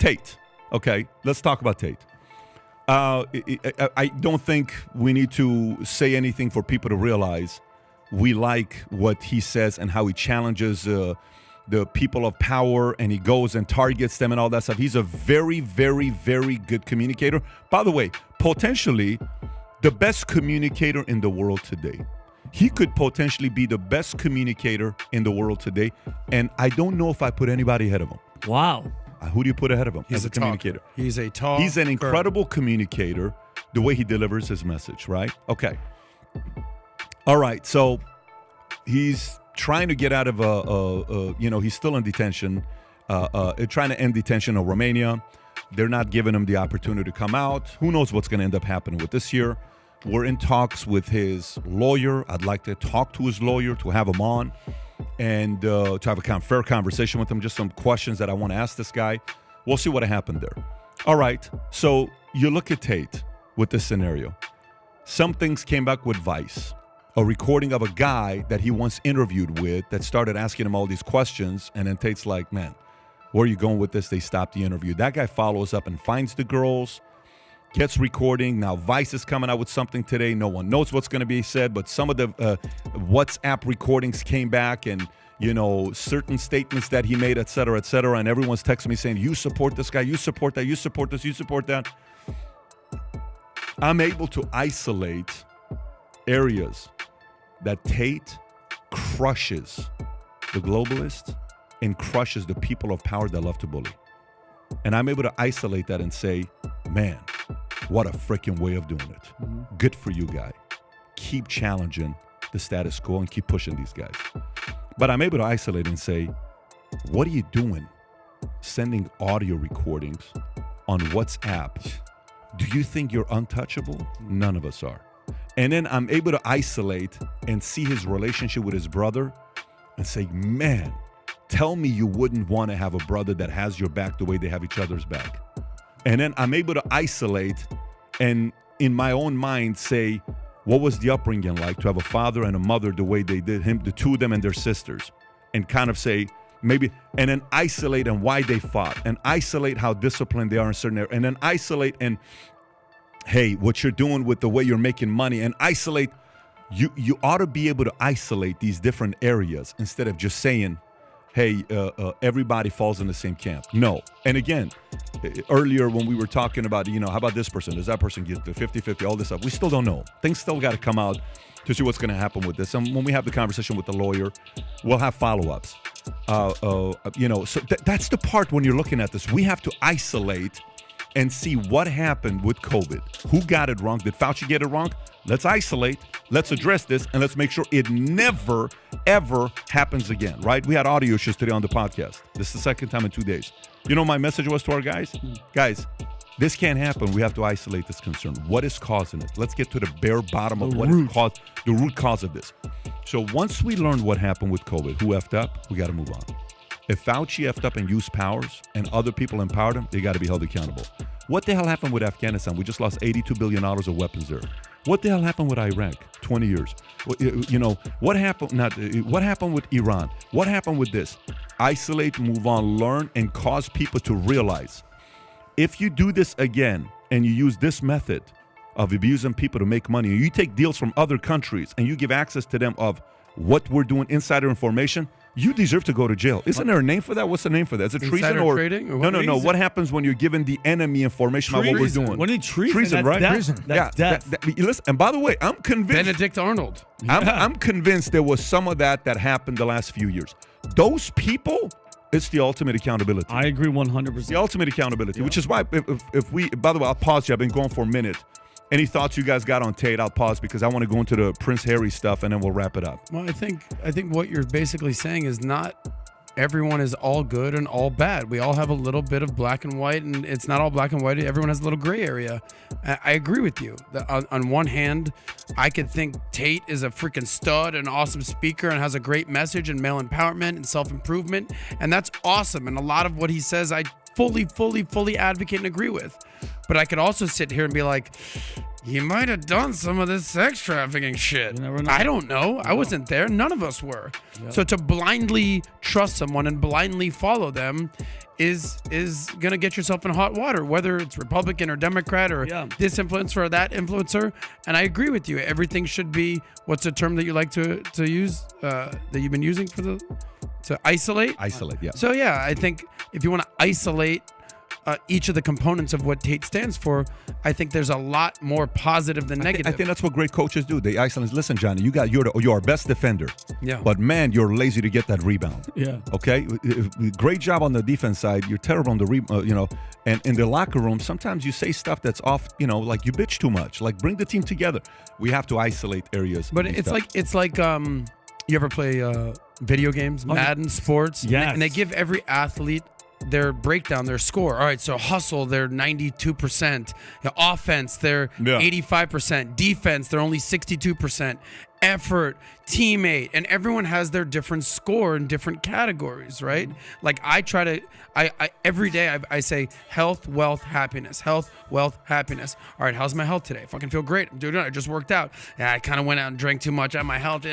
Tate. Okay, let's talk about Tate. I don't think we need to say anything for people to realize we like what he says and how he challenges the people of power, and he goes and targets them and all that stuff. He's a very, very, very good communicator. By the way, potentially the best communicator in the world today. He could potentially be the best communicator in the world today, and I don't know if I put anybody ahead of him. Wow. Who do you put ahead of him? He's a communicator. He's a talker. He's an incredible communicator, the way he delivers his message, right? Okay. All right, so he's trying to get out of he's still in detention, trying to end detention in Romania. They're not giving him the opportunity to come out. Who knows what's going to end up happening with this year. We're in talks with his lawyer. I'd like to talk to his lawyer, to have him on, and to have a kind of fair conversation with him. Just some questions that I want to ask this guy. We'll see what happened there. All right, so you look at Tate with this scenario. Some things came back with Vice. A recording of a guy that he once interviewed with that started asking him all these questions, and then Tate's like, man, where are you going with this? They stopped the interview. That guy follows up and finds the girls, gets recording. Now Vice is coming out with something today. No one knows what's going to be said, but some of the WhatsApp recordings came back, and certain statements that he made, et cetera, and everyone's texting me saying, you support this guy, you support that, you support this, you support that. I'm able to isolate areas that Tate crushes the globalists and crushes the people of power that love to bully. And I'm able to isolate that and say, man, what a freaking way of doing it. Mm-hmm. Good for you, guy. Keep challenging the status quo and keep pushing these guys. But I'm able to isolate and say, what are you doing sending audio recordings on WhatsApp? Do you think you're untouchable? None of us are. And then I'm able to isolate and see his relationship with his brother and say, man, tell me you wouldn't want to have a brother that has your back the way they have each other's back. And then I'm able to isolate and in my own mind say, what was the upbringing like to have a father and a mother the way they did him, the two of them and their sisters, and kind of say, maybe, and then isolate and why they fought, and isolate how disciplined they are in certain areas, and then isolate and, hey, what you're doing with the way you're making money, and isolate. You ought to be able to isolate these different areas instead of just saying, hey, everybody falls in the same camp. No. And again, earlier when we were talking about, how about this person? Does that person get the 50-50, all this stuff? We still don't know. Things still got to come out to see what's going to happen with this. And when we have the conversation with the lawyer, we'll have follow-ups. So that's the part when you're looking at this. We have to isolate and see what happened with COVID. Who got it wrong? Did Fauci get it wrong? Let's isolate. Let's address this, and let's make sure it never, ever happens again, right? We had audio issues today on the podcast. This is the second time in 2 days. My message was to our guys? Guys, this can't happen. We have to isolate this concern. What is causing it? Let's get to the bare bottom of what is caused, the root cause of this. So once we learn what happened with COVID, who effed up, we got to move on. If Fauci effed up and used powers and other people empowered him, they got to be held accountable. What the hell happened with Afghanistan? We just lost $82 billion of weapons there. What the hell happened with Iraq? 20 years. What happened? What happened with Iran? What happened with this? Isolate, move on, learn, and cause people to realize if you do this again and you use this method of abusing people to make money, and you take deals from other countries and you give access to them of what we're doing, insider information, you deserve to go to jail. Isn't there a name for that? What's the name for that? Is it treason or trading? Or no? What happens when you're giving the enemy information about what we're doing? What is treason? Treason, right? Treason. That's death. Listen, and by the way, I'm convinced. Benedict Arnold. I'm convinced there was some of that happened the last few years. Those people, it's the ultimate accountability. I agree 100%. The ultimate accountability, which is why if we, by the way, I'll pause you. I've been going for a minute. Any thoughts you guys got on Tate? I'll pause because I want to go into the Prince Harry stuff and then we'll wrap it up. Well, I think what you're basically saying is not everyone is all good and all bad. We all have a little bit of black and white, and it's not all black and white. Everyone has a little gray area. I agree with you. On one hand, I could think Tate is a freaking stud, an awesome speaker, and has a great message and male empowerment and self-improvement, and that's awesome. And a lot of what he says, I fully advocate and agree with. But I could also sit here and be like, he might have done some of this sex trafficking shit. You never know. I don't know. I wasn't there. None of us were. Yeah. So to blindly trust someone and blindly follow them is gonna get yourself in hot water, whether it's Republican or Democrat or this influencer or that influencer. And I agree with you. Everything should be, what's a term that you like to use that you've been using to isolate? Isolate, yeah. So yeah, I think if you want to isolate each of the components of what Tate stands for, I think there's a lot more positive than negative. I think that's what great coaches do. They isolate. Listen, Johnny, you're our best defender. Yeah. But man, you're lazy to get that rebound. Yeah. Okay. Great job on the defense side. You're terrible on the And in the locker room, sometimes you say stuff that's off. Like you bitch too much. Like bring the team together. We have to isolate areas. But it's like you ever play video games, Madden, sports? Yes. And they give every athlete their breakdown, their score. All right, so hustle, they're 92%. Offense, they're 85%. Defense, they're only 62%. Effort, teammate, and everyone has their different score in different categories, right? Like I try to, I every day I say health, wealth, happiness. Health, wealth, happiness. All right, how's my health today? Fucking feel great. I'm doing it. I just worked out. Yeah, I kind of went out and drank too much. I had my health.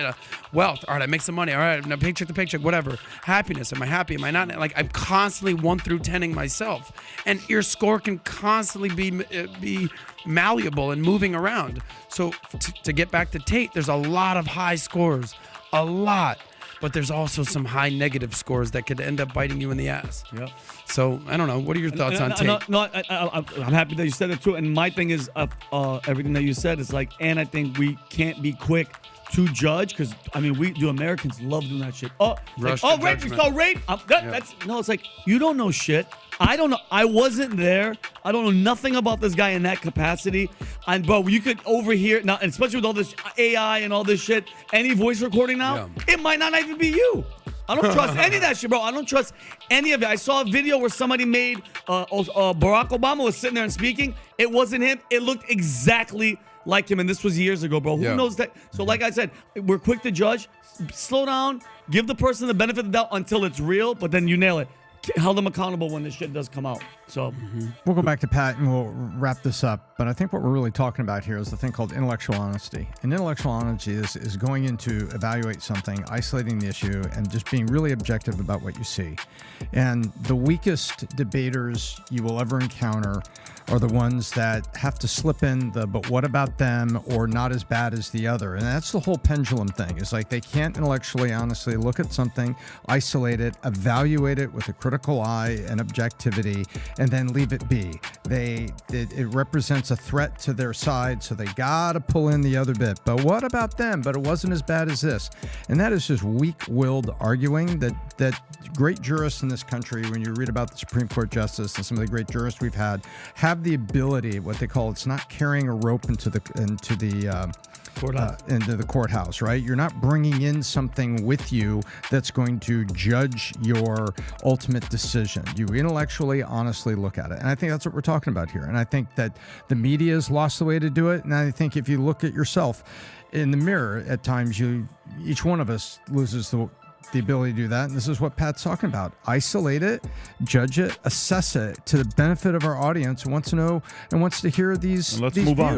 Wealth. All right, I make some money. All right, now paycheck to paycheck, whatever. Happiness. Am I happy? Am I not? Like I'm constantly 1 through 10ing myself, and your score can constantly be malleable and moving around. So to get back to Tate, there's a lot of high scores, a lot, but there's also some high negative scores that could end up biting you in the ass. Yeah. So I don't know. What are your thoughts on Tate? I'm happy that you said it too. And my thing is everything that you said is like, and I think we can't be quick to judge because we do. Americans love doing that shit. Rape. We saw rape. It's like you don't know shit. I don't know. I wasn't there. I don't know nothing about this guy in that capacity. And bro, you could overhear now, and especially with all this AI and all this shit. Any voice recording now, it might not even be you. I don't trust any of that shit, bro. I don't trust any of it. I saw a video where somebody made Barack Obama was sitting there and speaking. It wasn't him. It looked exactly like him, and this was years ago, bro. Who knows that? So like I said, we're quick to judge. Slow down. Give the person the benefit of the doubt until it's real, but then you nail it. Held them accountable when this shit does come out. So we'll go back to Pat and we'll wrap this up. But I think what we're really talking about here is the thing called intellectual honesty. And intellectual honesty is going into evaluate something, isolating the issue, and just being really objective about what you see. And the weakest debaters you will ever encounter are the ones that have to slip in the but what about them or not as bad as the other. And that's the whole pendulum thing. It's like they can't intellectually honestly look at something, isolate it, evaluate it with a critical eye and objectivity, and then leave it be. It represents a threat to their side, so they gotta pull in the other bit. But what about them? But it wasn't as bad as this. And that is just weak-willed arguing that great jurists in this country, when you read about the Supreme Court justice and some of the great jurists we've had, have the ability, what they call, it's not carrying a rope into the courthouse, right? You're not bringing in something with you that's going to judge your ultimate decision. You intellectually, honestly look at it. And I think that's what we're talking about here. And I think that the media has lost the way to do it. And I think if you look at yourself in the mirror, at times each one of us loses the ability to do that. And this is what Pat's talking about. Isolate it, judge it, assess it to the benefit of our audience who wants to know and wants to hear these Let's move views. On.